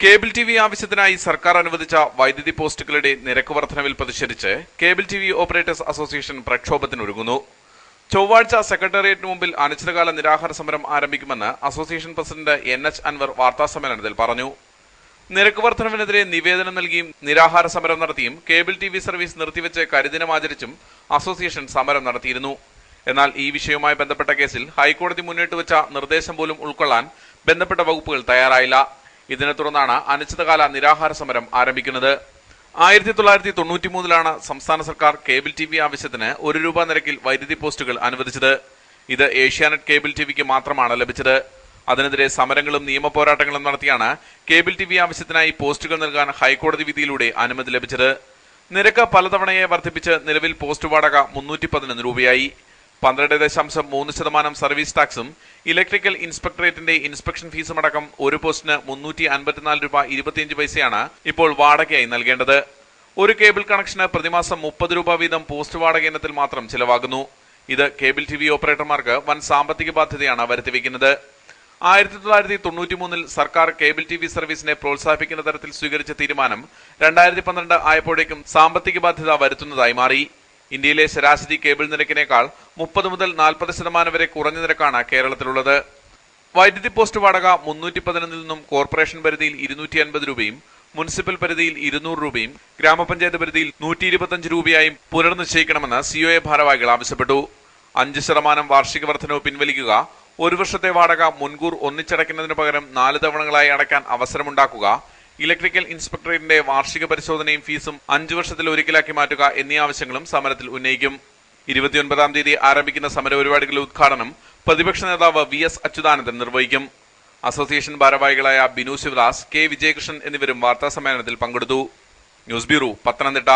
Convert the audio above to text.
Cable T V ആവശ്യത്തിനായി സർക്കാർ അനുവദിച്ച വൈദ്യുതി പോസ്റ്റുകളുടെ നിരക്ക് വർധനവിൽ പ്രതിഷേധിച്ച് cable T V operators association പ്രക്ഷോഭത്തിനൊരുങ്ങുന്നു. ചൊവ്വാഴ്ച സെക്രട്ടേറിയറ്റിന് മുമ്പിൽ അനിശ്ചിതകാല നിരാഹാര സമരം ആരംഭിക്കുമെന്ന് അസോസിയേഷൻ പ്രസിഡന്റ് NH അൻവർ വാർത്താസമ്മേളനത്തിൽ പറഞ്ഞു. നിരക്ക് വർധനവിനെതിരെ നിവേദനം നൽകിയും നിരാഹാര സമരം നടത്തിയും കേബിൾ ടി വി സർവീസ് നിർത്തിവെച്ച് കരിദിനം ആചരിച്ചും അസോസിയേഷൻ സമരം നടത്തിയിരുന്നു. എന്നാൽ ഈ വിഷയവുമായി ബന്ധപ്പെട്ട കേസിൽ ഹൈക്കോടതി മുന്നിട്ടുവച്ച നിർദ്ദേശം പോലും ഉൾക്കൊള്ളാൻ ബന്ധപ്പെട്ട വകുപ്പുകൾ തയ്യാറായില്ല. ഇതിനെ തുടർന്നാണ് അനിശ്ചിതകാല നിരാഹാര സമരം ആരംഭിക്കുന്നത്. 1993 സംസ്ഥാന സർക്കാർ കേബിൾ ടി വി ആവശ്യത്തിന് ₹1 നിരക്കിൽ വൈദ്യുതി പോസ്റ്റുകൾ അനുവദിച്ചത്. ഇത് ഏഷ്യാനെറ്റ് കേബിൾ ടിവിക്ക് മാത്രമാണ് ലഭിച്ചത്. അതിനെതിരെ സമരങ്ങളും നിയമപോരാട്ടങ്ങളും നടത്തിയാണ് കേബിൾ ടി വി ആവശ്യത്തിനായി പോസ്റ്റുകൾ നൽകാൻ ഹൈക്കോടതി വിധിയിലൂടെ അനുമതി ലഭിച്ചത്. നിരക്ക് പലതവണയെ വർദ്ധിപ്പിച്ച് നിലവിൽ പോസ്റ്റ് വാടക ₹311 12.3% സർവീസ് ടാക്സും ഇലക്ട്രിക്കൽ ഇൻസ്പെക്ടറേറ്റിന്റെ ഇൻസ്പെക്ഷൻ ഫീസും അടക്കം ഒരു പോസ്റ്റിന് ₹354.25 ഇപ്പോൾ വാടകയായി നൽകേണ്ടത്. ഒരു കേബിൾ കണക്ഷന് പ്രതിമാസം ₹30 വീതം പോസ്റ്റ് വാടക ഇനത്തിൽ മാത്രം ചിലവാകുന്നു. ഇത് കേബിൾ ടി വി ഓപ്പറേറ്റർമാർക്ക് വൻ സാമ്പത്തിക ബാധ്യതയാണ് വരുത്തിവെക്കുന്നത്. 1993 സർക്കാർ കേബിൾ ടി വി സർവീസിനെ പ്രോത്സാഹിപ്പിക്കുന്ന തരത്തിൽ സ്വീകരിച്ച തീരുമാനം 2012 ആയപ്പോഴേക്കും സാമ്പത്തിക ബാധ്യത വരുത്തുന്നതായി മാറി. ഇന്ത്യയിലെ ശരാശരി കേബിൾ നിരക്കിനേക്കാൾ 30 മുതൽ 40% വരെ കുറഞ്ഞ നിരക്കാണ് കേരളത്തിലുള്ളത്. വൈദ്യുതി പോസ്റ്റ് വാടക 311 നിന്നും കോർപ്പറേഷൻ പരിധിയിൽ ₹250, മുനിസിപ്പൽ പരിധിയിൽ ₹200, ഗ്രാമപഞ്ചായത്ത് പരിധിയിൽ ₹125 പുനർനിശ്ചയിക്കണമെന്ന് COA ഭാരവാഹികൾ ആവശ്യപ്പെട്ടു. 5% വാർഷിക വർധനവ് പിൻവലിക്കുക, ഒരു വർഷത്തെ വാടക മുൻകൂർ ഒന്നിച്ചടയ്ക്കുന്നതിന് പകരം 4 തവണകളായി അടയ്ക്കാൻ അവസരമുണ്ടാക്കുക, ഇലക്ട്രിക്കൽ ഇൻസ്പെക്ടറേറ്റിന്റെ വാർഷിക പരിശോധനയും ഫീസും 5 വർഷത്തിൽ ഒരിക്കലാക്കി മാറ്റുക എന്നീ ആവശ്യങ്ങളും സമരത്തിൽ ഉന്നയിക്കും. 29-ാം തീയതി ആരംഭിക്കുന്ന സമരപരിപാടികളുടെ ഉദ്ഘാടനം പ്രതിപക്ഷ നേതാവ് VS അച്യുതാനന്ദൻ നിർവഹിക്കും. അസോസിയേഷൻ ഭാരവാഹികളായ ബിനു ശിവദാസ്, K വിജയകൃഷ്ണൻ എന്നിവരും വാർത്താസമ്മേളനത്തിൽ പങ്കെടുത്തു. News bureau, Pathanamthitta.